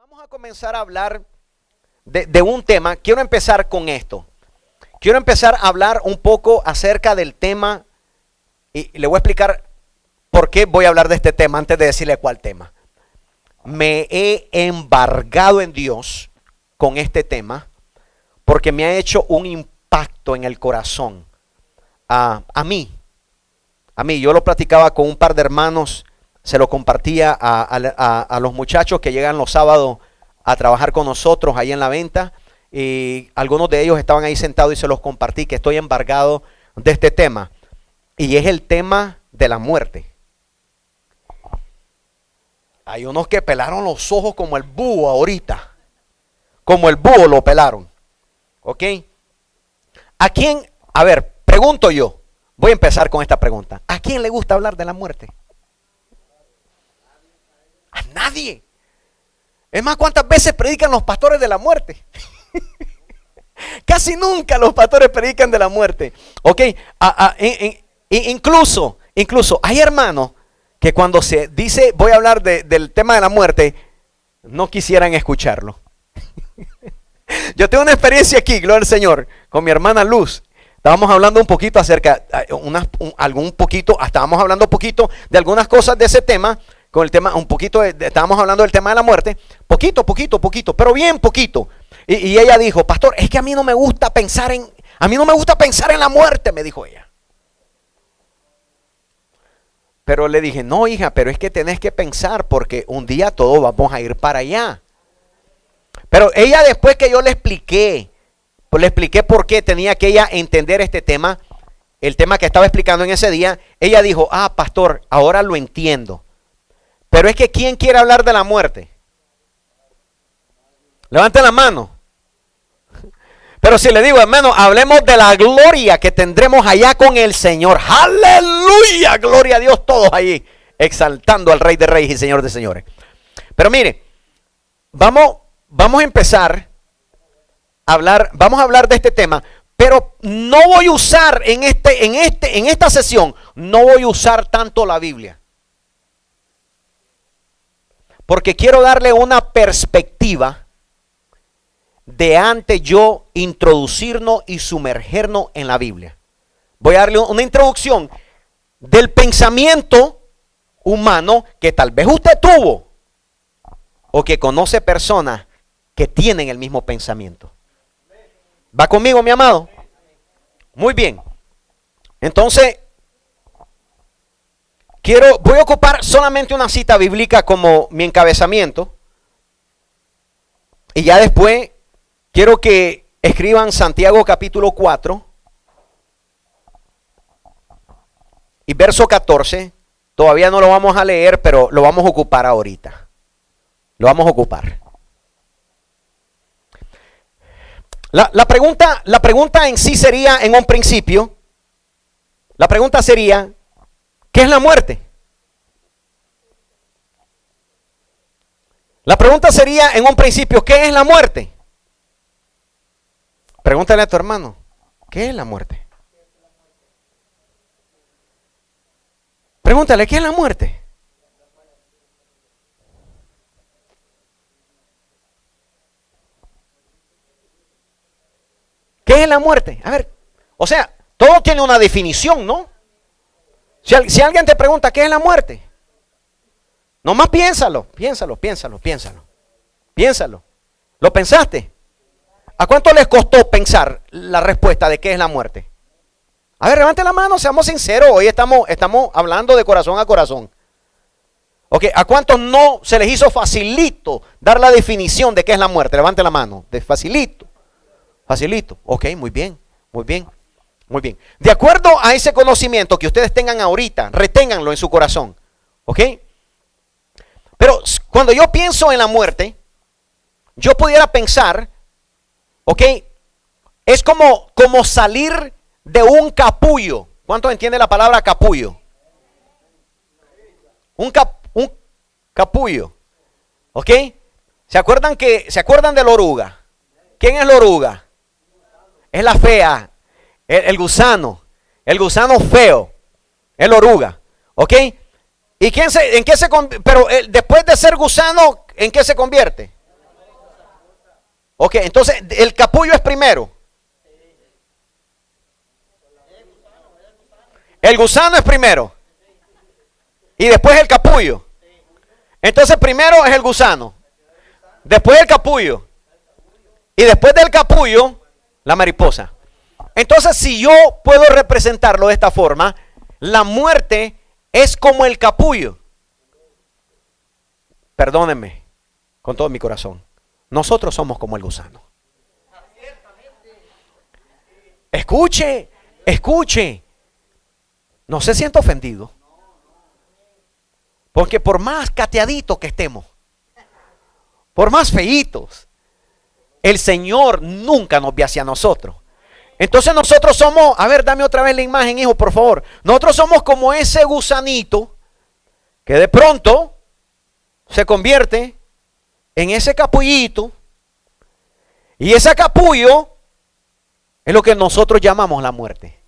Vamos a comenzar a hablar de un tema. Quiero empezar con esto. Quiero empezar a hablar un poco acerca del tema y le voy a explicar por qué voy a hablar de este tema antes de decirle cuál tema. Me he embargado en Dios con este tema porque me ha hecho un impacto en el corazón. A mí, yo lo platicaba con un par de hermanos, se lo compartía a los muchachos que llegan los sábados a trabajar con nosotros ahí en la venta, y algunos de ellos estaban ahí sentados y se los compartí que estoy embargado de este tema, y es el tema de la muerte. Hay unos que pelaron los ojos como el búho ahorita, como el búho lo pelaron, ¿ok? ¿A quién? A ver, pregunto yo, voy a empezar con esta pregunta. ¿A quién le gusta hablar de la muerte? A nadie. Es más, ¿cuántas veces predican los pastores de la muerte? Casi nunca los pastores predican de la muerte. Ok, incluso hay hermanos que cuando se dice voy a hablar del tema de la muerte, no quisieran escucharlo. Yo tengo una experiencia aquí, gloria al Señor, con mi hermana Luz. Estábamos hablando un poquito acerca, estábamos hablando un poquito de algunas cosas de ese tema, con el tema, estábamos hablando del tema de la muerte, poquito, pero bien poquito. Y ella dijo, pastor, es que a mí no me gusta pensar en la muerte, me dijo ella. Pero le dije, no hija, pero es que tenés que pensar porque un día todos vamos a ir para allá. Pero ella, después que yo le expliqué por qué tenía que ella entender este tema, el tema que estaba explicando en ese día, ella dijo, pastor, ahora lo entiendo. Pero es que ¿quién quiere hablar de la muerte? Levante la mano. Pero si le digo, hermano, hablemos de la gloria que tendremos allá con el Señor. ¡Aleluya! Gloria a Dios, todos allí, exaltando al Rey de Reyes y Señor de Señores. Pero mire, vamos a empezar a hablar, vamos a hablar de este tema, pero no voy a usar en esta sesión, no voy a usar tanto la Biblia. Porque quiero darle una perspectiva de antes yo introducirnos y sumergernos en la Biblia. Voy a darle una introducción del pensamiento humano que tal vez usted tuvo o que conoce personas que tienen el mismo pensamiento. ¿Va conmigo, mi amado? Muy bien. Entonces, voy a ocupar solamente una cita bíblica como mi encabezamiento. Y ya después quiero que escriban Santiago capítulo 4 y verso 14. Todavía no lo vamos a leer, pero lo vamos a ocupar ahorita. Lo vamos a ocupar. La pregunta en sí sería, en un principio, la pregunta sería, ¿qué es la muerte? La pregunta sería, en un principio, ¿qué es la muerte? Pregúntale a tu hermano, ¿qué es la muerte? Pregúntale, ¿qué es la muerte? ¿Qué es la muerte? A ver, o sea, todo tiene una definición, ¿no? Si alguien te pregunta, ¿qué es la muerte? Nomás piénsalo. ¿Lo pensaste? ¿A cuánto les costó pensar la respuesta de qué es la muerte? A ver, levante la mano, seamos sinceros. Hoy estamos hablando de corazón a corazón. Ok, ¿a cuántos no se les hizo facilito dar la definición de qué es la muerte? Levante la mano. Facilito. Ok, muy bien. De acuerdo a ese conocimiento que ustedes tengan ahorita, reténganlo en su corazón. ¿Ok? Pero cuando yo pienso en la muerte, yo pudiera pensar, ¿ok? Es como salir de un capullo. ¿Cuántos entienden la palabra capullo? Un capullo. ¿Ok? ¿Se acuerdan de la oruga? ¿Quién es la oruga? Es la fea, el gusano feo, es la oruga. ¿Ok? ¿Y después de ser gusano, en qué se convierte? Ok, entonces el capullo es primero. El gusano es primero. Y después el capullo. Entonces primero es el gusano. Después el capullo. Y después del capullo, la mariposa. Entonces, si yo puedo representarlo de esta forma, la muerte es como el capullo. Perdónenme, con todo mi corazón. Nosotros somos como el gusano. Escuche, escuche. No se sienta ofendido. Porque por más cateaditos que estemos, por más feitos, el Señor nunca nos ve hacia nosotros. Entonces nosotros somos, a ver, dame otra vez la imagen, hijo, por favor. Nosotros somos como ese gusanito que de pronto se convierte en ese capullito. Y ese capullo es lo que nosotros llamamos la muerte.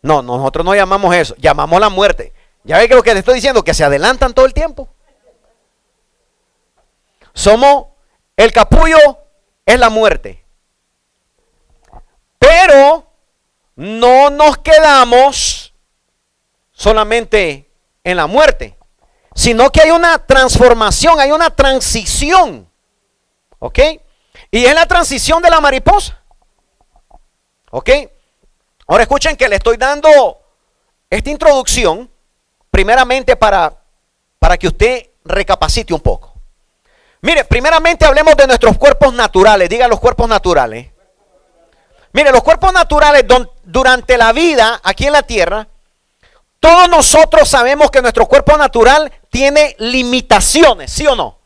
No, nosotros no llamamos eso, llamamos la muerte. Ya ve que lo que le estoy diciendo, que se adelantan todo el tiempo. Somos, el capullo es la muerte. Pero no nos quedamos solamente en la muerte, sino que hay una transformación, hay una transición. ¿Ok? Y es la transición de la mariposa. ¿Ok? Ahora escuchen que le estoy dando esta introducción primeramente para que usted recapacite un poco. Mire, primeramente hablemos de nuestros cuerpos naturales. Diga los cuerpos naturales. Mire, los cuerpos naturales durante la vida aquí en la tierra, todos nosotros sabemos que nuestro cuerpo natural tiene limitaciones, ¿sí o no?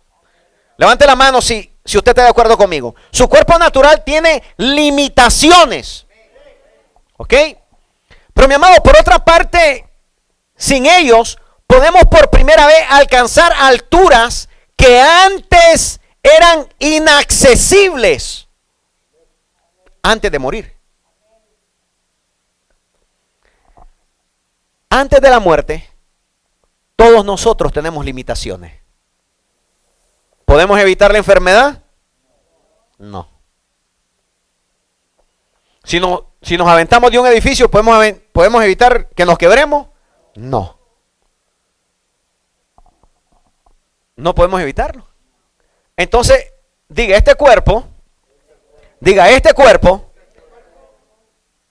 Levante la mano si usted está de acuerdo conmigo. Su cuerpo natural tiene limitaciones. ¿Ok? Pero mi amado, por otra parte, sin ellos podemos por primera vez alcanzar alturas que antes eran inaccesibles antes de morir. Antes de la muerte, todos nosotros tenemos limitaciones. ¿Podemos evitar la enfermedad? No. Si nos aventamos de un edificio, ¿podemos evitar que nos quebremos? No. No podemos evitarlo. Entonces, diga, este cuerpo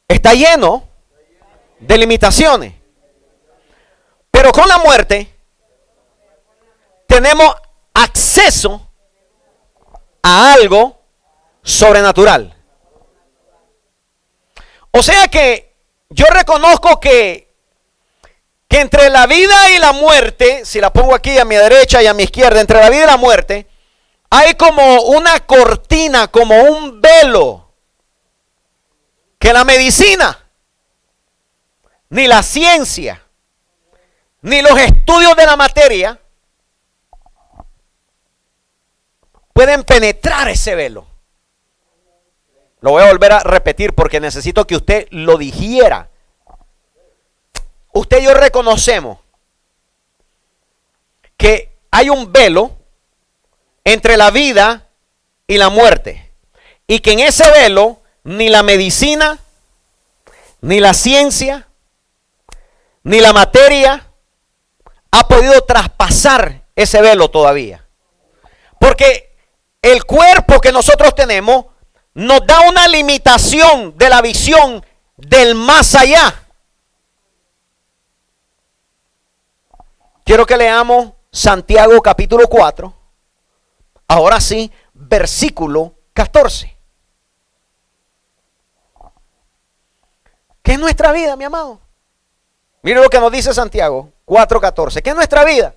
está lleno de limitaciones. Pero con la muerte tenemos acceso a algo sobrenatural. O sea que yo reconozco que entre la vida y la muerte, si la pongo aquí a mi derecha y a mi izquierda, entre la vida y la muerte, hay como una cortina, como un velo, que la medicina, ni la ciencia, ni los estudios de la materia pueden penetrar ese velo. Lo voy a volver a repetir porque necesito que usted lo digiera. Usted y yo reconocemos que hay un velo entre la vida y la muerte. Y que en ese velo ni la medicina, ni la ciencia, ni la materia ha podido traspasar ese velo todavía. Porque el cuerpo que nosotros tenemos nos da una limitación de la visión del más allá. Quiero que leamos Santiago capítulo 4. Ahora sí, versículo 14. ¿Qué es nuestra vida, mi amado? Mire lo que nos dice Santiago 4:14. ¿Qué es nuestra vida?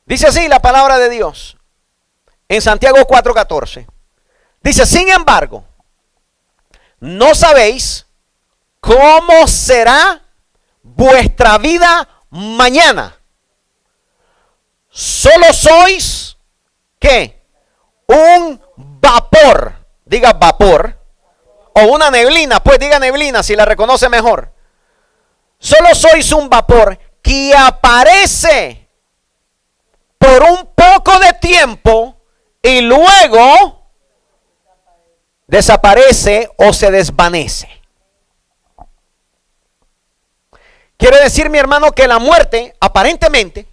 Dice así la palabra de Dios en Santiago 4:14. Dice, sin embargo, no sabéis cómo será vuestra vida mañana. Solo sois, ¿qué? Un vapor. Diga vapor. O una neblina, pues diga neblina si la reconoce mejor. Solo sois un vapor que aparece por un poco de tiempo y luego desaparece o se desvanece. Quiere decir, mi hermano, que la muerte aparentemente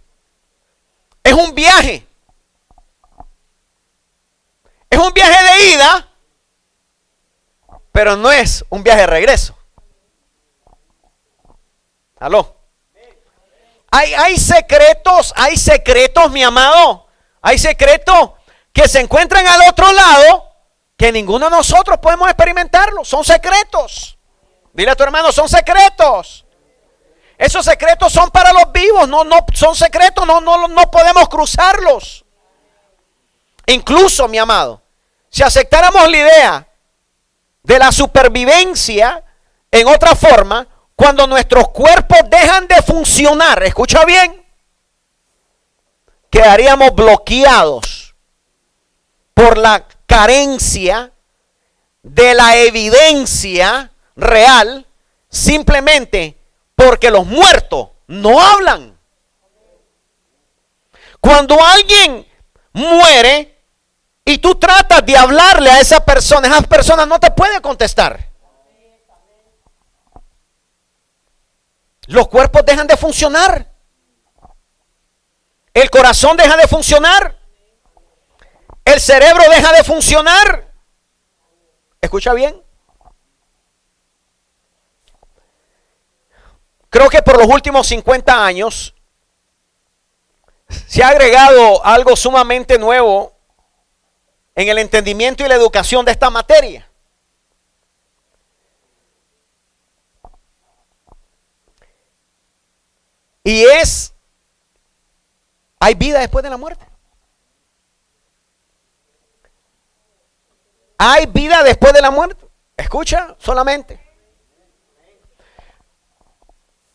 es un viaje. Es un viaje de ida, pero no es un viaje de regreso. ¿Aló? Hay secretos, mi amado. Hay secretos que se encuentran al otro lado que ninguno de nosotros podemos experimentarlo. Son secretos. Dile a tu hermano, son secretos. Esos secretos son para los vivos, no son secretos, no podemos cruzarlos. Incluso, mi amado, si aceptáramos la idea de la supervivencia en otra forma, cuando nuestros cuerpos dejan de funcionar, escucha bien, quedaríamos bloqueados por la carencia de la evidencia real, simplemente porque los muertos no hablan. Cuando alguien muere y tú tratas de hablarle a esa persona no te puede contestar. Los cuerpos dejan de funcionar. El corazón deja de funcionar. El cerebro deja de funcionar. ¿Escucha bien? Creo que por los últimos 50 años se ha agregado algo sumamente nuevo en el entendimiento y la educación de esta materia. Y ¿hay vida después de la muerte? ¿Hay vida después de la muerte? Escucha solamente.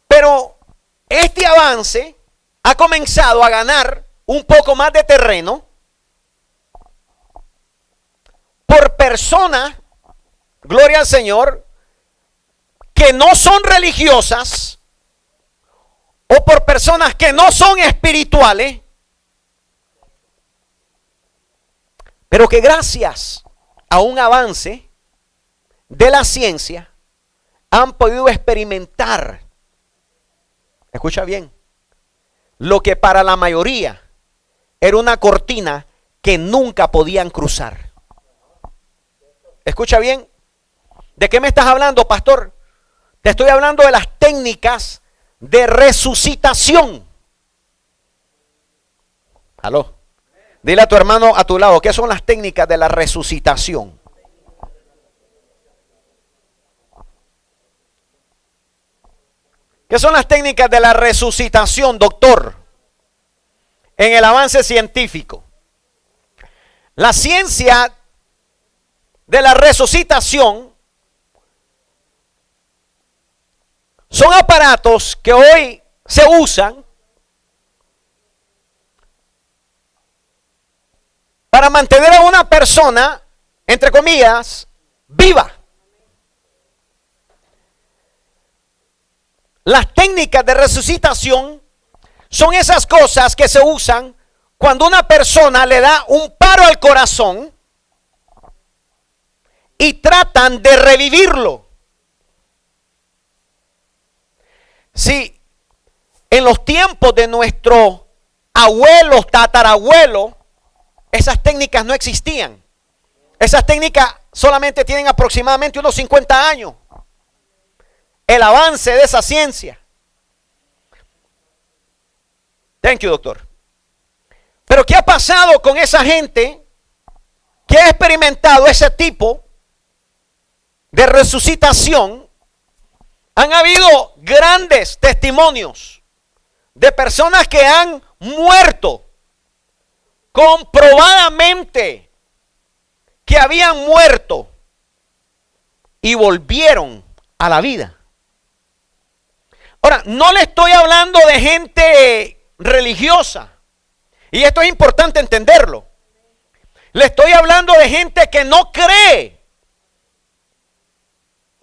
Pero este avance ha comenzado a ganar un poco más de terreno por personas, gloria al Señor, que no son religiosas o por personas que no son espirituales, pero que gracias a un avance de la ciencia han podido experimentar, escucha bien, lo que para la mayoría era una cortina que nunca podían cruzar. Escucha bien, ¿de qué me estás hablando, pastor? Te estoy hablando de las técnicas de resucitación. Aló. Dile a tu hermano a tu lado, ¿qué son las técnicas de la resucitación? ¿Qué son las técnicas de la resucitación, doctor? En el avance científico. La ciencia de la resucitación son aparatos que hoy se usan para mantener a una persona, entre comillas, viva. Las técnicas de resucitación son esas cosas que se usan cuando una persona le da un paro al corazón y tratan de revivirlo. Si en los tiempos de nuestros abuelos, tatarabuelos, esas técnicas no existían. Esas técnicas solamente tienen aproximadamente unos 50 años. El avance de esa ciencia. Thank you, doctor. Pero ¿qué ha pasado con esa gente que ha experimentado ese tipo de resucitación? Han habido grandes testimonios de personas que han muerto comprobadamente, que habían muerto y volvieron a la vida. Ahora, no le estoy hablando de gente religiosa, y esto es importante entenderlo. Le estoy hablando de gente que no cree.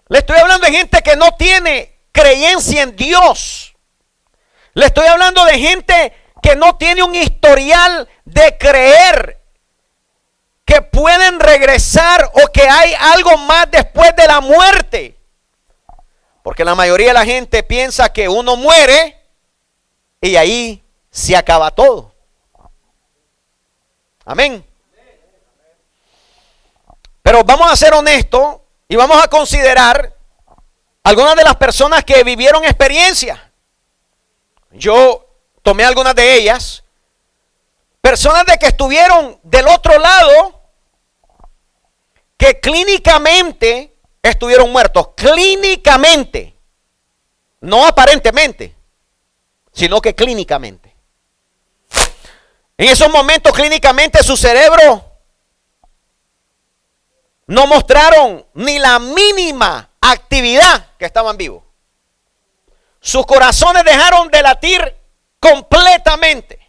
Le estoy hablando de gente que no tiene creencia en Dios. Le estoy hablando de gente que no tiene un historial de creer que pueden regresar o que hay algo más después de la muerte. Porque la mayoría de la gente piensa que uno muere y ahí se acaba todo. Amén. Pero vamos a ser honestos y vamos a considerar algunas de las personas que vivieron experiencia. Yo tomé algunas de ellas. Personas de que estuvieron del otro lado, que clínicamente estuvieron muertos. Clínicamente. No aparentemente, sino que clínicamente. En esos momentos clínicamente su cerebro no mostraron ni la mínima actividad que estaban vivos. Sus corazones dejaron de latir completamente.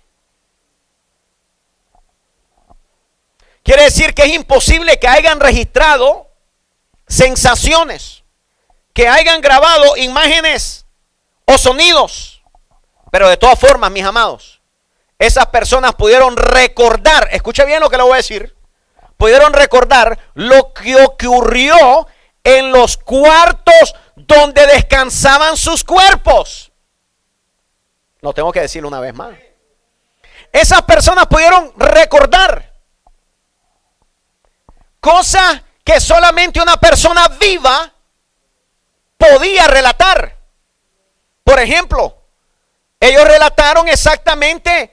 Quiere decir que es imposible que hayan registrado sensaciones, que hayan grabado imágenes o sonidos. Pero de todas formas, mis amados, esas personas pudieron recordar, escucha bien lo que le voy a decir, pudieron recordar lo que ocurrió en los cuartos donde descansaban sus cuerpos. No tengo que decirlo una vez más. Esas personas pudieron recordar cosas que solamente una persona viva podía relatar. Por ejemplo, ellos relataron exactamente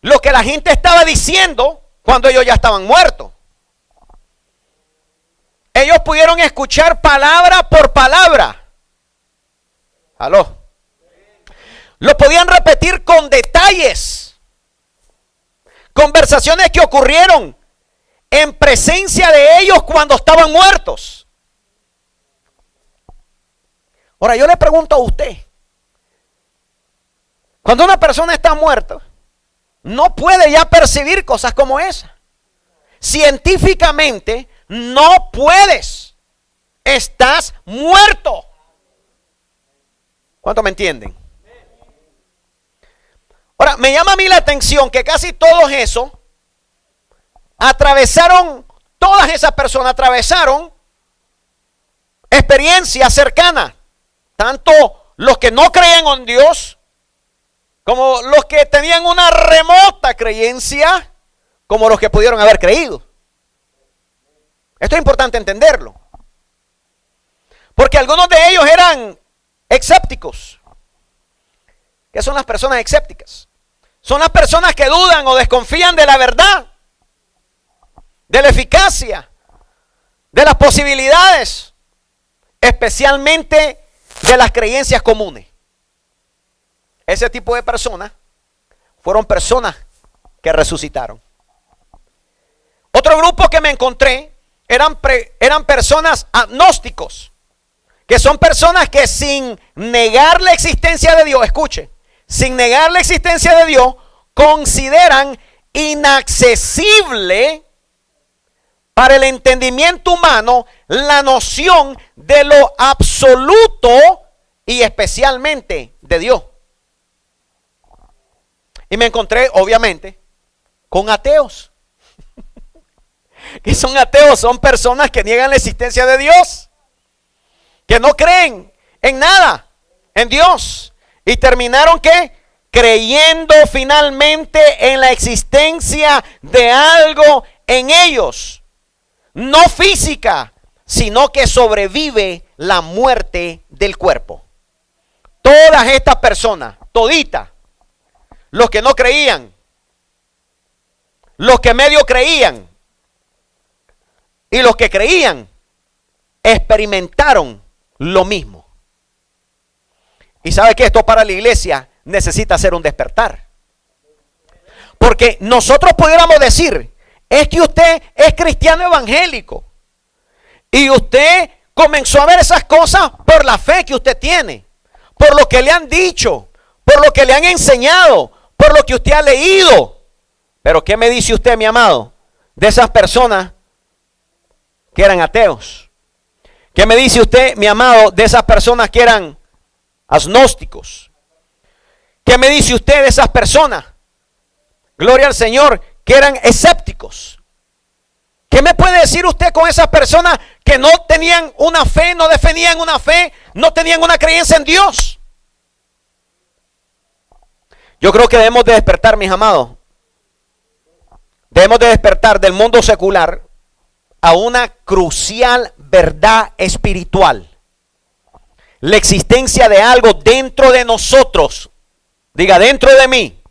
lo que la gente estaba diciendo cuando ellos ya estaban muertos. Ellos pudieron escuchar palabra por palabra. ¿Aló? Lo podían repetir con detalles. Conversaciones que ocurrieron en presencia de ellos cuando estaban muertos. Ahora yo le pregunto a usted, cuando una persona está muerta, no puede ya percibir cosas como esa. Científicamente no puedes. Estás muerto. ¿Cuánto me entienden? Ahora, me llama a mí la atención que casi todos esos atravesaron, todas esas personas atravesaron experiencias cercanas. Tanto los que no creían en Dios, como los que tenían una remota creencia, como los que pudieron haber creído. Esto es importante entenderlo. Porque algunos de ellos eran escépticos. ¿Qué son las personas escépticas? Son las personas que dudan o desconfían de la verdad, de la eficacia, de las posibilidades, especialmente de las creencias comunes. Ese tipo de personas fueron personas que resucitaron. Otro grupo que me encontré eran personas agnósticos, que son personas que sin negar la existencia de Dios, escuche, sin negar la existencia de Dios, consideran inaccesible para el entendimiento humano la noción de lo absoluto y especialmente de Dios. Y me encontré, obviamente, con ateos. ¿Qué son ateos? Son personas que niegan la existencia de Dios, que no creen en nada, en Dios. Y terminaron, ¿qué? Creyendo finalmente en la existencia de algo en ellos. No física, sino que sobrevive la muerte del cuerpo. Todas estas personas, toditas, los que no creían, los que medio creían y los que creían, experimentaron lo mismo. Y sabe que esto para la iglesia necesita ser un despertar. Porque nosotros pudiéramos decir, es que usted es cristiano evangélico y usted comenzó a ver esas cosas por la fe que usted tiene, por lo que le han dicho, por lo que le han enseñado, por lo que usted ha leído. Pero ¿qué me dice usted, mi amado, de esas personas que eran ateos? ¿Qué me dice usted, mi amado, de esas personas que eran agnósticos? ¿Qué me dice usted de esas personas, gloria al Señor, que eran escépticos? ¿Qué me puede decir usted con esas personas que no tenían una fe, no defendían una fe, no tenían una creencia en Dios? Yo creo que debemos de despertar, mis amados. Debemos de despertar del mundo secular a una crucial verdad espiritual. La existencia de algo dentro de nosotros, diga dentro de mí,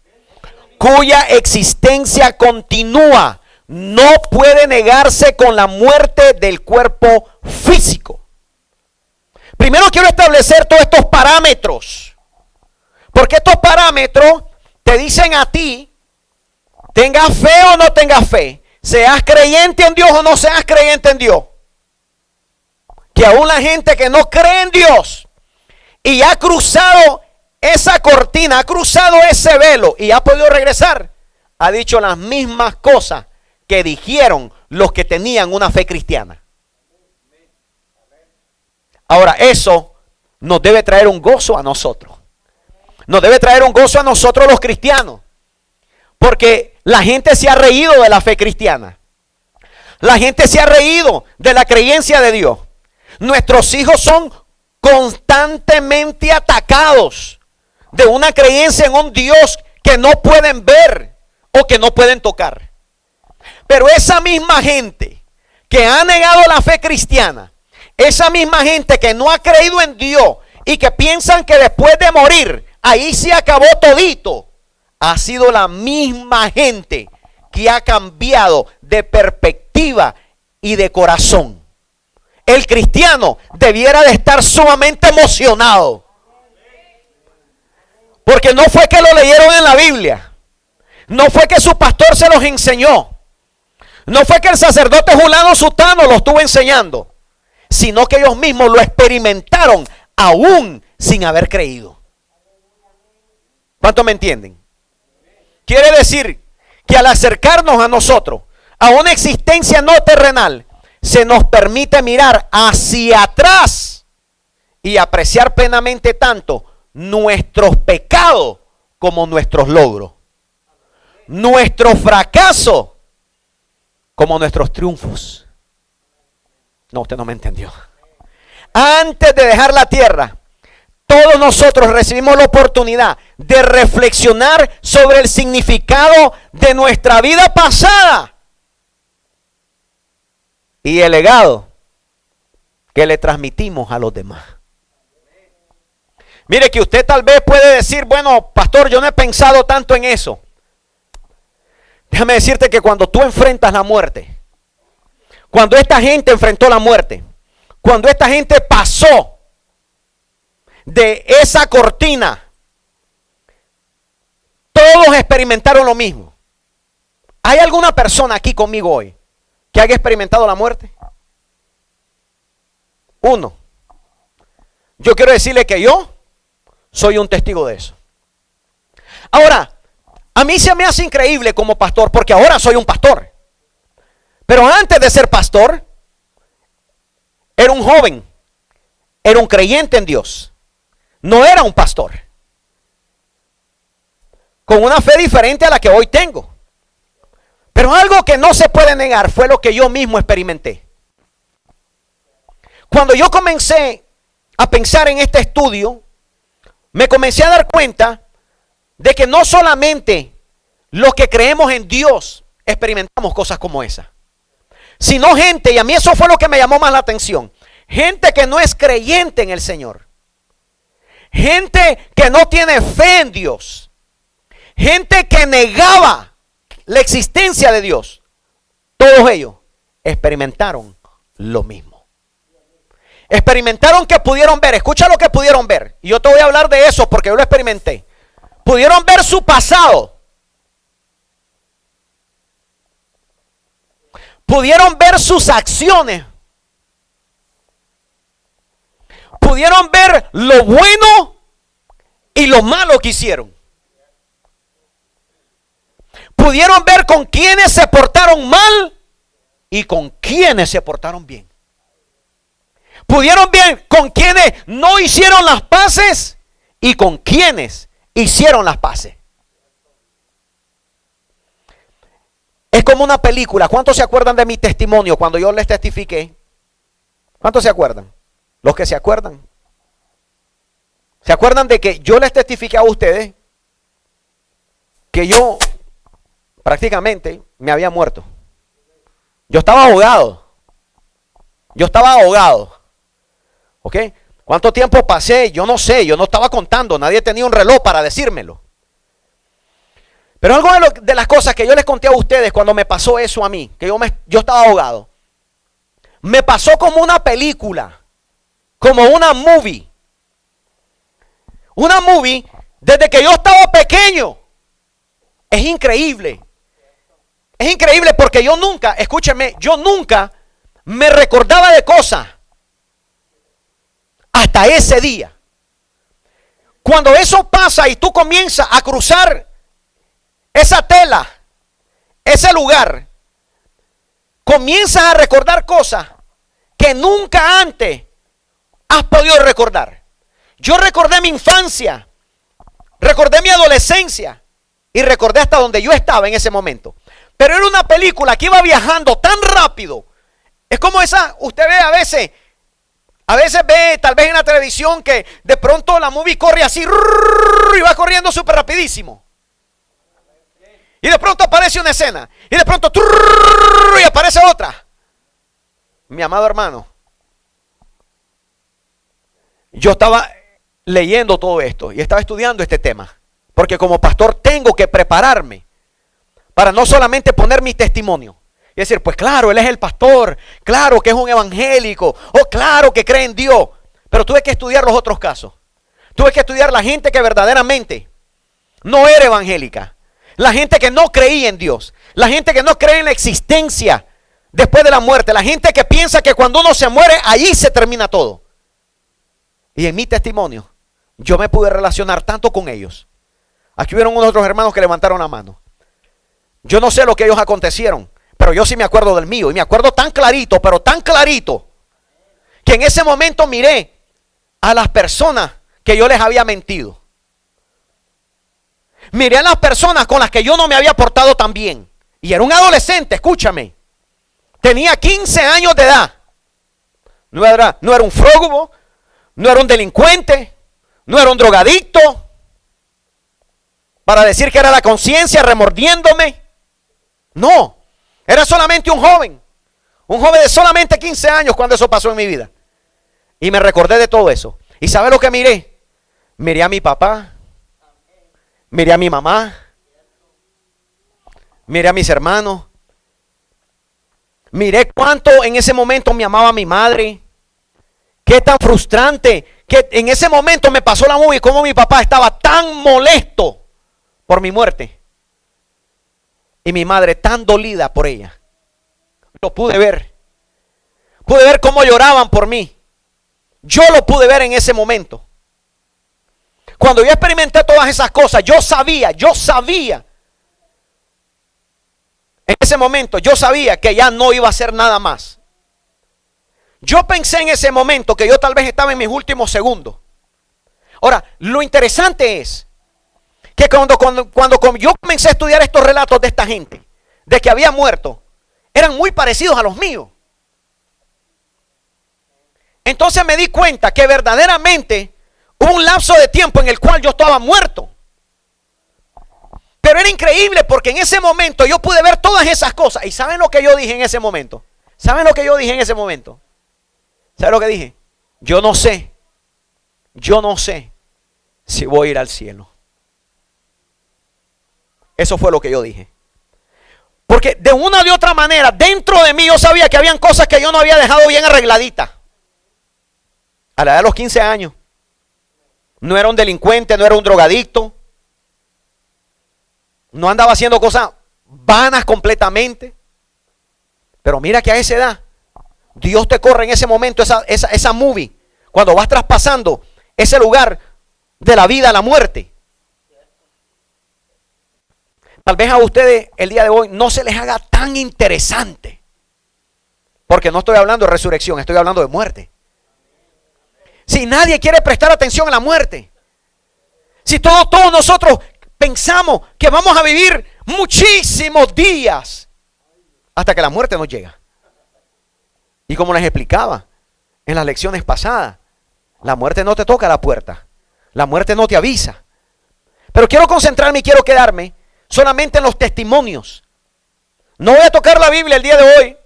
cuya existencia continúa, no puede negarse con la muerte del cuerpo físico. Primero quiero establecer todos estos parámetros, porque estos parámetros te dicen a ti, tengas fe o no tengas fe, seas creyente en Dios o no seas creyente en Dios, que aún la gente que no cree en Dios y ha cruzado esa cortina, ha cruzado ese velo y ha podido regresar, ha dicho las mismas cosas que dijeron los que tenían una fe cristiana. Ahora, eso nos debe traer un gozo a nosotros. Nos debe traer un gozo a nosotros los cristianos. Porque la gente se ha reído de la fe cristiana. La gente se ha reído de la creencia de Dios. Nuestros hijos son constantemente atacados de una creencia en un Dios que no pueden ver o que no pueden tocar. Pero esa misma gente que ha negado la fe cristiana, esa misma gente que no ha creído en Dios y que piensan que después de morir, ahí se acabó todito, ha sido la misma gente que ha cambiado de perspectiva y de corazón. El cristiano debiera de estar sumamente emocionado. Porque no fue que lo leyeron en la Biblia. No fue que su pastor se los enseñó. No fue que el sacerdote Julano Sutano lo estuvo enseñando. Sino que ellos mismos lo experimentaron aún sin haber creído. ¿Cuántos me entienden? Quiere decir que al acercarnos a nosotros, a una existencia no terrenal, se nos permite mirar hacia atrás y apreciar plenamente tanto nuestros pecados como nuestros logros, nuestro fracaso como nuestros triunfos. No, usted no me entendió. Antes de dejar la tierra, todos nosotros recibimos la oportunidad de reflexionar sobre el significado de nuestra vida pasada y el legado que le transmitimos a los demás. Mire que usted tal vez puede decir, bueno, pastor, yo no he pensado tanto en eso. Déjame decirte que cuando tú enfrentas la muerte, cuando esta gente enfrentó la muerte, cuando esta gente pasó de esa cortina, todos experimentaron lo mismo. ¿Hay alguna persona aquí conmigo hoy que haya experimentado la muerte? Uno. Yo quiero decirle que yo soy un testigo de eso. Ahora, a mí se me hace increíble como pastor, porque ahora soy un pastor. Pero antes de ser pastor, era un joven, era un creyente en Dios. No era un pastor. Con una fe diferente a la que hoy tengo. Pero algo que no se puede negar fue lo que yo mismo experimenté. Cuando yo comencé a pensar en este estudio, me comencé a dar cuenta de que no solamente los que creemos en Dios experimentamos cosas como esa, sino gente, y a mí eso fue lo que me llamó más la atención, gente que no es creyente en el Señor, gente que no tiene fe en Dios, gente que negaba la existencia de Dios. Todos ellos experimentaron lo mismo. Experimentaron que pudieron ver, escucha lo que pudieron ver, y yo te voy a hablar de eso porque yo lo experimenté. Pudieron ver su pasado. Pudieron ver sus acciones. Pudieron ver lo bueno y lo malo que hicieron. Pudieron ver con quienes se portaron mal y con quienes se portaron bien. Pudieron ver con quienes no hicieron las paces y con quienes hicieron las paces. Es como una película. ¿Cuántos se acuerdan de mi testimonio cuando yo les testifiqué? ¿Cuántos se acuerdan? Los que se acuerdan. ¿Se acuerdan de que yo les testifiqué a ustedes que yo prácticamente me había muerto? Yo estaba ahogado. Yo estaba ahogado. ¿Ok? ¿Cuánto tiempo pasé? Yo no sé, yo no estaba contando. Nadie tenía un reloj para decírmelo. Pero algo de las cosas que yo les conté a ustedes cuando me pasó eso a mí, que yo estaba ahogado, me pasó como una película, como una movie. Una movie desde que yo estaba pequeño. Es increíble. Es increíble porque yo nunca, escúchenme, yo nunca me recordaba de cosas hasta ese día. Cuando eso pasa y tú comienzas a cruzar esa tela, ese lugar, comienzas a recordar cosas que nunca antes has podido recordar. Yo recordé mi infancia, recordé mi adolescencia y recordé hasta donde yo estaba en ese momento. Pero era una película que iba viajando tan rápido. Es como esa, usted ve a veces ve tal vez en la televisión que de pronto la movie corre así y va corriendo súper rapidísimo. Y de pronto aparece una escena. Y de pronto y aparece otra. Mi amado hermano, yo estaba leyendo todo esto y estaba estudiando este tema. Porque como pastor tengo que prepararme para no solamente poner mi testimonio. Y decir, pues claro, él es el pastor. Claro que es un evangélico. O claro que cree en Dios. Pero tuve que estudiar los otros casos. Tuve que estudiar la gente que verdaderamente no era evangélica. La gente que no creía en Dios. La gente que no cree en la existencia después de la muerte. La gente que piensa que cuando uno se muere, allí se termina todo. Y en mi testimonio, yo me pude relacionar tanto con ellos. Aquí hubieron unos otros hermanos que levantaron la mano. Yo no sé lo que ellos acontecieron, pero yo sí me acuerdo del mío. Y me acuerdo tan clarito, pero tan clarito, que en ese momento miré a las personas que yo les había mentido. Miré a las personas con las que yo no me había portado tan bien. Y era un adolescente, escúchame. Tenía 15 años de edad. No era un prófugo, no era un delincuente, no era un drogadicto. Para decir que era la conciencia remordiéndome. No, era solamente un joven de solamente 15 años cuando eso pasó en mi vida. Y me recordé de todo eso. ¿Y sabe lo que miré? Miré a mi papá, miré a mi mamá, miré a mis hermanos, miré cuánto en ese momento me amaba mi madre. Qué tan frustrante que en ese momento me pasó la movie, como mi papá estaba tan molesto por mi muerte. Y mi madre tan dolida por ella. Lo pude ver. Pude ver cómo lloraban por mí. Yo lo pude ver en ese momento. Cuando yo experimenté todas esas cosas, yo sabía. En ese momento, yo sabía que ya no iba a hacer nada más. Yo pensé en ese momento que yo tal vez estaba en mis últimos segundos. Ahora, lo interesante es que cuando yo comencé a estudiar estos relatos de esta gente, de que había muerto, eran muy parecidos a los míos. Entonces me di cuenta que verdaderamente hubo un lapso de tiempo en el cual yo estaba muerto. Pero era increíble porque en ese momento yo pude ver todas esas cosas. ¿Y saben lo que yo dije en ese momento? ¿Saben lo que yo dije en ese momento? ¿Saben lo que dije? Yo no sé si voy a ir al cielo. Eso fue lo que yo dije. Porque de una u otra manera, dentro de mí yo sabía que habían cosas que yo no había dejado bien arregladitas. A la edad de los 15 años. No era un delincuente, no era un drogadicto. No andaba haciendo cosas vanas completamente. Pero mira que a esa edad, Dios te corre en ese momento esa movie. Cuando vas traspasando ese lugar de la vida a la muerte. Tal vez a ustedes el día de hoy no se les haga tan interesante. Porque no estoy hablando de resurrección, estoy hablando de muerte. Si nadie quiere prestar atención a la muerte. Si todos nosotros pensamos que vamos a vivir muchísimos días hasta que la muerte nos llega. Y como les explicaba en las lecciones pasadas, la muerte no te toca a la puerta. La muerte no te avisa. Pero quiero concentrarme y quiero quedarme solamente en los testimonios. No voy a tocar la Biblia el día de hoy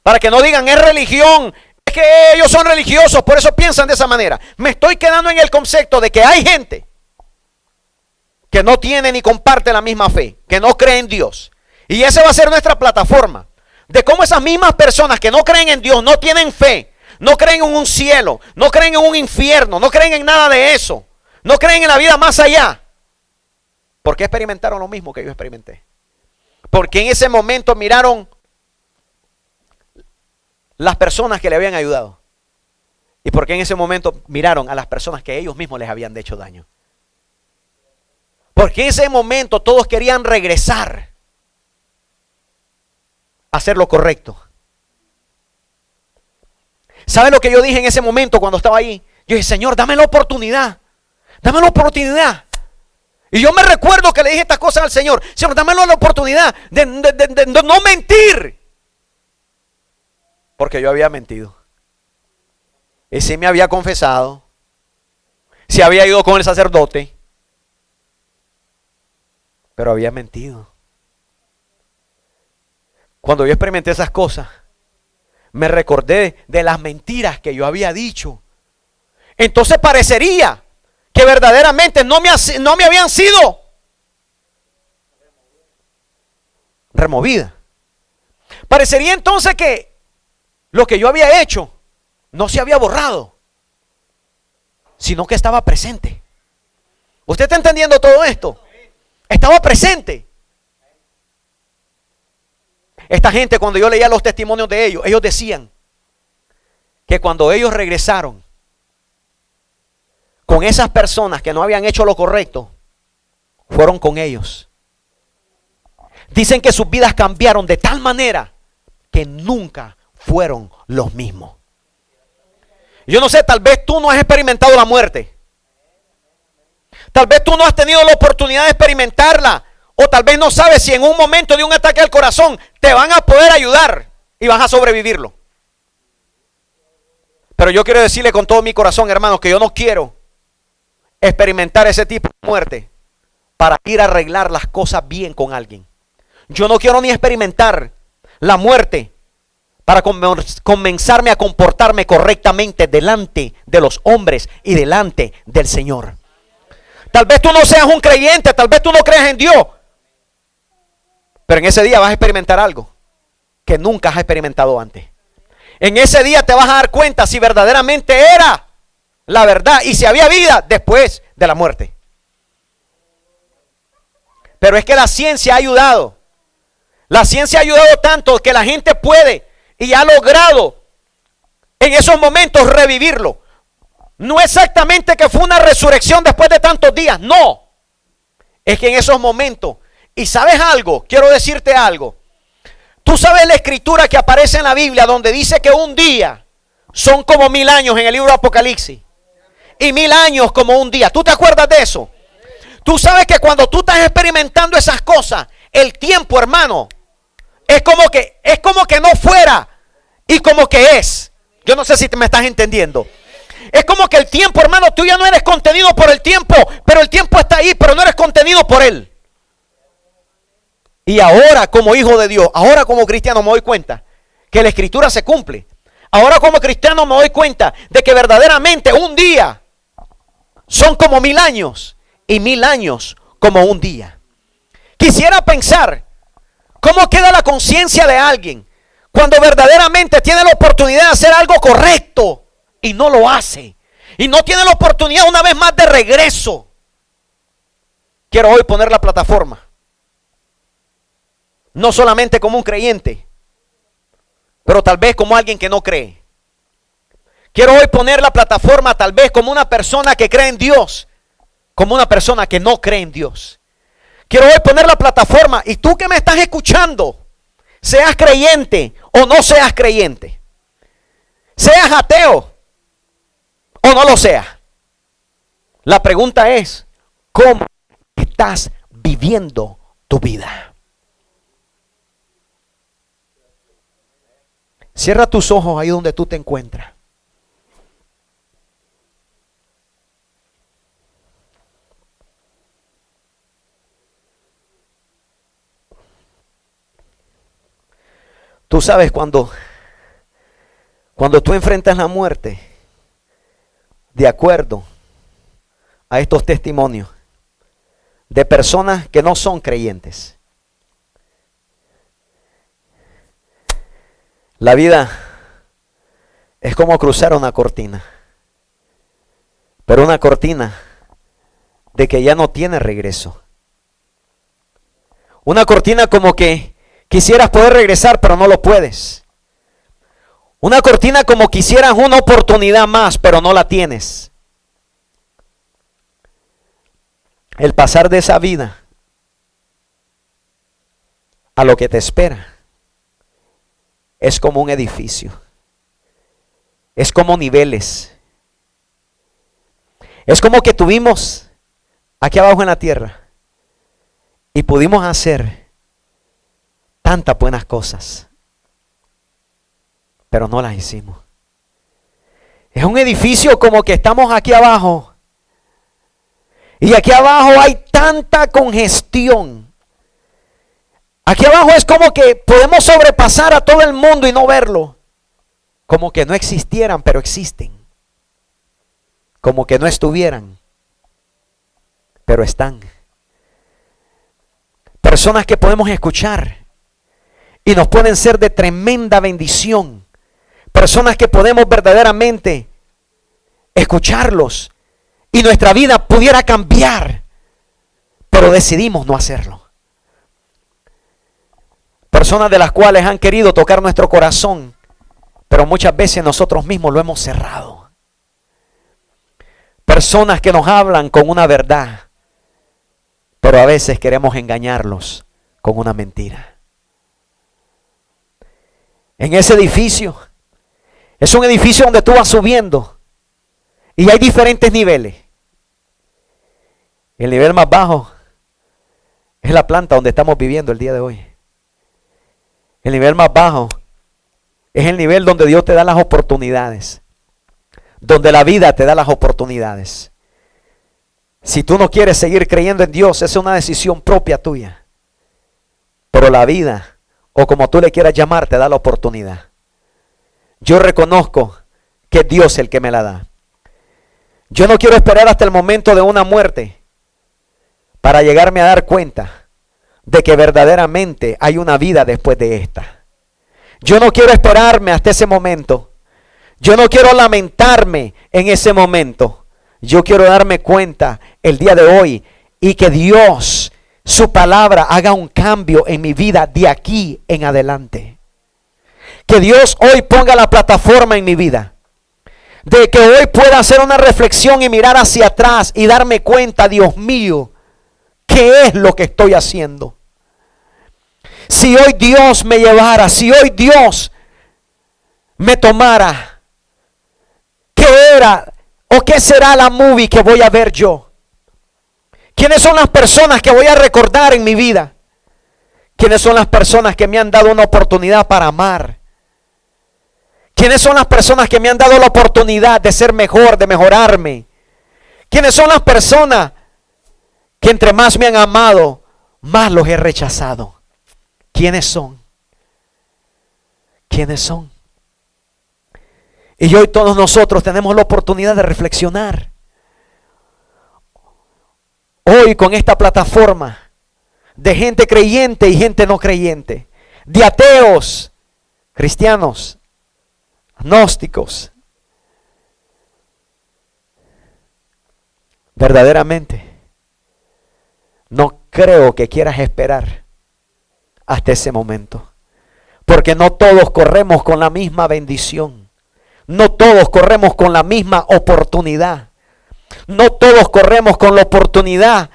para que no digan es religión, es que ellos son religiosos, por eso piensan de esa manera. Me estoy quedando en el concepto de que hay gente que no tiene ni comparte la misma fe, que no cree en Dios. Y esa va a ser nuestra plataforma, de cómo esas mismas personas que no creen en Dios, no tienen fe, no creen en un cielo, no creen en un infierno, no creen en nada de eso, no creen en la vida más allá. ¿Por qué experimentaron lo mismo que yo experimenté? Porque en ese momento miraron las personas que le habían ayudado. Y porque en ese momento miraron a las personas que ellos mismos les habían hecho daño. Porque en ese momento todos querían regresar a hacer lo correcto. ¿Sabe lo que yo dije en ese momento cuando estaba ahí? Yo dije, Señor, dame la oportunidad. Dame la oportunidad. Y yo me recuerdo que le dije estas cosas al Señor. Señor, dame la oportunidad de no mentir. Porque yo había mentido. Y sí me había confesado. Sí había ido con el sacerdote. Pero había mentido. Cuando yo experimenté esas cosas, me recordé de las mentiras que yo había dicho. Entonces parecería que verdaderamente no me habían sido removidas. Parecería entonces que lo que yo había hecho no se había borrado, sino que estaba presente. ¿Usted está entendiendo todo esto? Estaba presente. Esta gente, cuando yo leía los testimonios de ellos, ellos decían que cuando ellos regresaron con esas personas que no habían hecho lo correcto, fueron con ellos. Dicen que sus vidas cambiaron de tal manera que nunca fueron los mismos. Yo no sé, tal vez tú no has experimentado la muerte. Tal vez tú no has tenido la oportunidad de experimentarla. O tal vez no sabes si en un momento de un ataque al corazón te van a poder ayudar y vas a sobrevivirlo. Pero yo quiero decirle con todo mi corazón, hermanos, que yo no quiero experimentar ese tipo de muerte para ir a arreglar las cosas bien con alguien. Yo no quiero ni experimentar la muerte para comenzarme a comportarme correctamente delante de los hombres y delante del Señor. Tal vez tú no seas un creyente, tal vez tú no creas en Dios, pero en ese día vas a experimentar algo que nunca has experimentado antes. En ese día te vas a dar cuenta si verdaderamente era la verdad y si había vida después de la muerte. Pero es que la ciencia ha ayudado. La ciencia ha ayudado tanto que la gente puede y ha logrado en esos momentos revivirlo. No exactamente que fue una resurrección después de tantos días, no. Es que en esos momentos, y sabes algo, quiero decirte algo. Tú sabes la escritura que aparece en la Biblia donde dice que un día son como 1000 años en el libro de Apocalipsis. Y 1000 años como un día. ¿Tú te acuerdas de eso? Tú sabes que cuando tú estás experimentando esas cosas, el tiempo, hermano, es como que no fuera y como que es. Yo no sé si me estás entendiendo. Es como que el tiempo, hermano, tú ya no eres contenido por el tiempo, pero el tiempo está ahí, pero no eres contenido por él. Y ahora como hijo de Dios, ahora como cristiano me doy cuenta que la escritura se cumple. Ahora como cristiano me doy cuenta de que verdaderamente un día son como 1000 años y 1000 años como un día. Quisiera pensar cómo queda la conciencia de alguien cuando verdaderamente tiene la oportunidad de hacer algo correcto y no lo hace. Y no tiene la oportunidad una vez más de regreso. Quiero hoy poner la plataforma. No solamente como un creyente, pero tal vez como alguien que no cree. Quiero hoy poner la plataforma tal vez como una persona que cree en Dios, como una persona que no cree en Dios. Quiero hoy poner la plataforma y tú que me estás escuchando, seas creyente o no seas creyente, seas ateo o no lo seas. La pregunta es, ¿cómo estás viviendo tu vida? Cierra tus ojos ahí donde tú te encuentras. Tú sabes cuando tú enfrentas la muerte, de acuerdo a estos testimonios de personas que no son creyentes, la vida es como cruzar una cortina, pero una cortina de que ya no tiene regreso. Una cortina como que quisieras poder regresar, pero no lo puedes. Una cortina como quisieras una oportunidad más, pero no la tienes. El pasar de esa vida a lo que te espera es como un edificio. Es como niveles. Es como que tuvimos aquí abajo en la tierra y pudimos hacer tantas buenas cosas, pero no las hicimos. Es un edificio como que estamos aquí abajo y aquí abajo hay tanta congestión. Aquí abajo es como que podemos sobrepasar a todo el mundo y no verlo. Como que no existieran, pero existen. Como que no estuvieran, pero están. Personas que podemos escuchar y nos pueden ser de tremenda bendición. Personas que podemos verdaderamente escucharlos y nuestra vida pudiera cambiar, pero decidimos no hacerlo. Personas de las cuales han querido tocar nuestro corazón, pero muchas veces nosotros mismos lo hemos cerrado. Personas que nos hablan con una verdad, pero a veces queremos engañarlos con una mentira. En ese edificio, es un edificio donde tú vas subiendo y hay diferentes niveles. El nivel más bajo es la planta donde estamos viviendo el día de hoy. El nivel más bajo es el nivel donde Dios te da las oportunidades, donde la vida te da las oportunidades. Si tú no quieres seguir creyendo en Dios, esa es una decisión propia tuya. Pero la vida, o como tú le quieras llamar, te da la oportunidad. Yo reconozco que es Dios el que me la da. Yo no quiero esperar hasta el momento de una muerte para llegarme a dar cuenta de que verdaderamente hay una vida después de esta. Yo no quiero esperarme hasta ese momento. Yo no quiero lamentarme en ese momento. Yo quiero darme cuenta el día de hoy y que Dios, su palabra, haga un cambio en mi vida de aquí en adelante. Que Dios hoy ponga la plataforma en mi vida. De que hoy pueda hacer una reflexión y mirar hacia atrás y darme cuenta, Dios mío, ¿qué es lo que estoy haciendo? Si hoy Dios me llevara, si hoy Dios me tomara, ¿qué era o qué será la movie que voy a ver yo? ¿Quiénes son las personas que voy a recordar en mi vida? ¿Quiénes son las personas que me han dado una oportunidad para amar? ¿Quiénes son las personas que me han dado la oportunidad de ser mejor, de mejorarme? ¿Quiénes son las personas que entre más me han amado, más los he rechazado? ¿Quiénes son? ¿Quiénes son? Y hoy todos nosotros tenemos la oportunidad de reflexionar. Hoy con esta plataforma de gente creyente y gente no creyente, de ateos, cristianos, agnósticos, verdaderamente no creo que quieras esperar hasta ese momento, porque no todos corremos con la misma bendición, no todos corremos con la misma oportunidad, no todos corremos con la oportunidad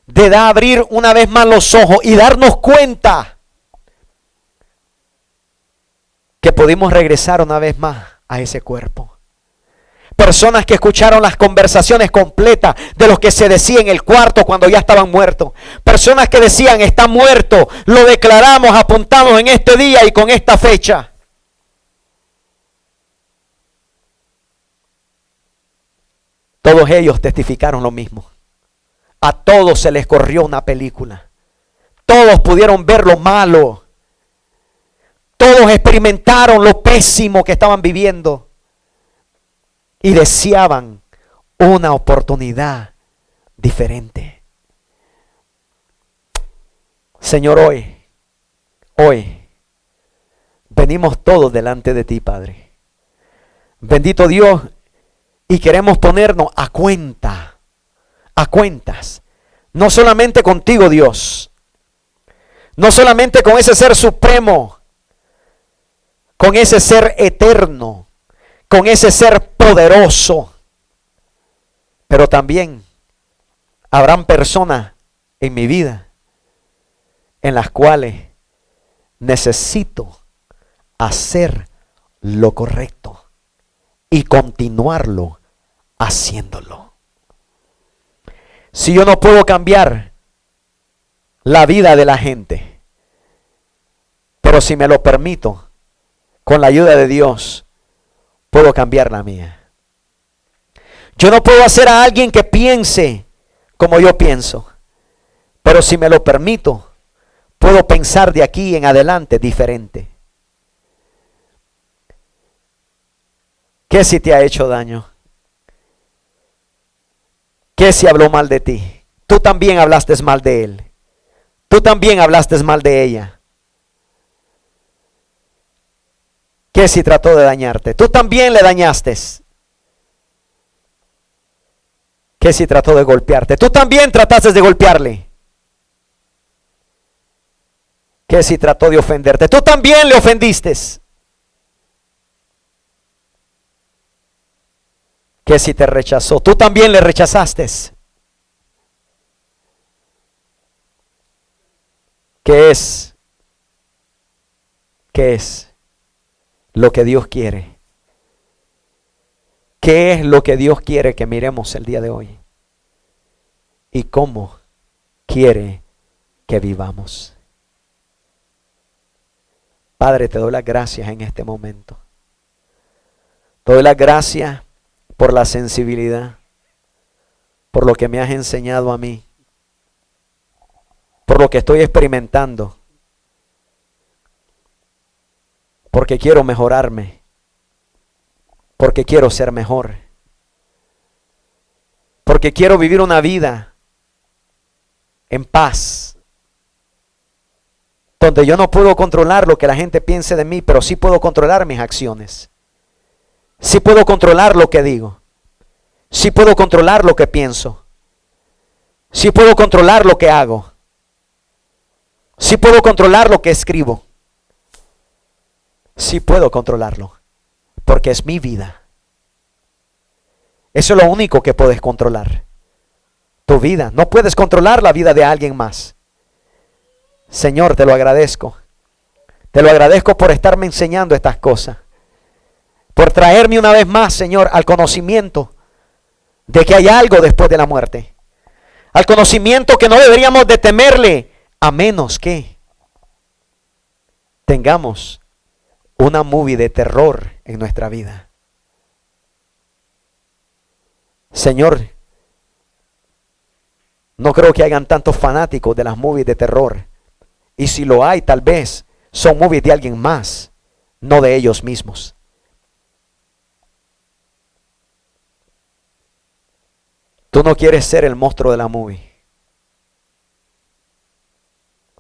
de abrir una vez más los ojos y darnos cuenta que pudimos regresar una vez más a ese cuerpo. Personas que escucharon las conversaciones completas de los que se decía en el cuarto cuando ya estaban muertos. Personas que decían, está muerto, lo declaramos, apuntamos en este día y con esta fecha. Todos ellos testificaron lo mismo. A todos se les corrió una película. Todos pudieron ver lo malo. Todos experimentaron lo pésimo que estaban viviendo. Y deseaban una oportunidad diferente. Señor, hoy, venimos todos delante de ti, Padre. Bendito Dios, y queremos ponernos a cuentas, no solamente contigo, Dios, no solamente con ese ser supremo, con ese ser eterno, con ese ser poderoso, pero también habrán personas en mi vida en las cuales necesito hacer lo correcto y continuarlo haciéndolo. Si yo no puedo cambiar la vida de la gente, pero si me lo permito, con la ayuda de Dios, puedo cambiar la mía. Yo no puedo hacer a alguien que piense como yo pienso, pero si me lo permito, puedo pensar de aquí en adelante diferente. ¿Qué si te ha hecho daño? ¿Qué si habló mal de ti? Tú también hablaste mal de él. Tú también hablaste mal de ella. ¿Qué si trató de dañarte? Tú también le dañaste. ¿Qué si trató de golpearte? Tú también trataste de golpearle. ¿Qué si trató de ofenderte? Tú también le ofendiste. ¿Qué si te rechazó? Tú también le rechazaste. ¿Qué es lo que Dios quiere? ¿Qué es lo que Dios quiere que miremos el día de hoy? ¿Y cómo quiere que vivamos? Padre, te doy las gracias en este momento. Te doy las gracias por la sensibilidad, por lo que me has enseñado a mí, por lo que estoy experimentando, porque quiero mejorarme, porque quiero ser mejor, porque quiero vivir una vida en paz, donde yo no puedo controlar lo que la gente piense de mí, pero sí puedo controlar mis acciones. Sí puedo controlar lo que digo. Sí puedo controlar lo que pienso. Sí puedo controlar lo que hago. Sí puedo controlar lo que escribo. Sí puedo controlarlo, porque es mi vida. Eso es lo único que puedes controlar. Tu vida. No puedes controlar la vida de alguien más. Señor, te lo agradezco. Te lo agradezco por estarme enseñando estas cosas. Por traerme una vez más, Señor, al conocimiento de que hay algo después de la muerte. Al conocimiento que no deberíamos de temerle, a menos que tengamos una movie de terror en nuestra vida. Señor, no creo que hayan tantos fanáticos de las movies de terror. Y si lo hay, tal vez son movies de alguien más, no de ellos mismos. Tú no quieres ser el monstruo de la movie.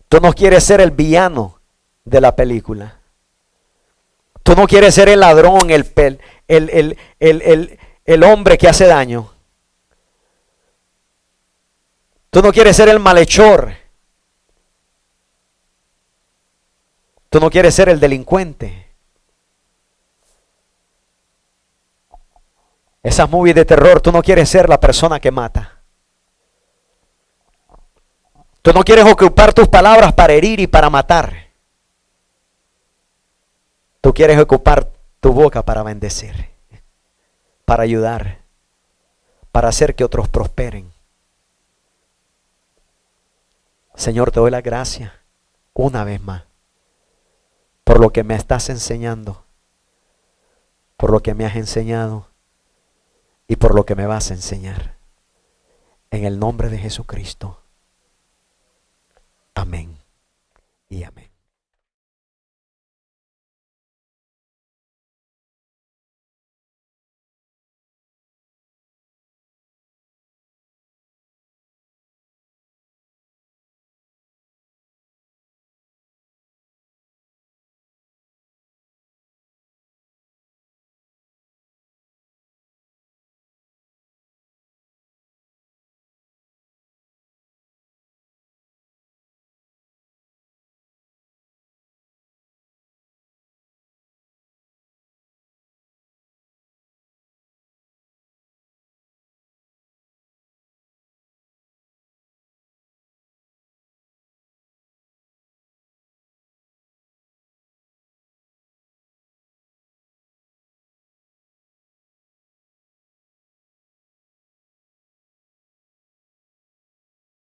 Tú no quieres ser el villano de la película. Tú no quieres ser el ladrón, el hombre que hace daño. Tú no quieres ser el malhechor. Tú no quieres ser el delincuente. Esas movies de terror, tú no quieres ser la persona que mata. Tú no quieres ocupar tus palabras para herir y para matar. Tú quieres ocupar tu boca para bendecir, para ayudar, para hacer que otros prosperen. Señor, te doy la gracia una vez más por lo que me estás enseñando, por lo que me has enseñado y por lo que me vas a enseñar. En el nombre de Jesucristo. Amén y amén.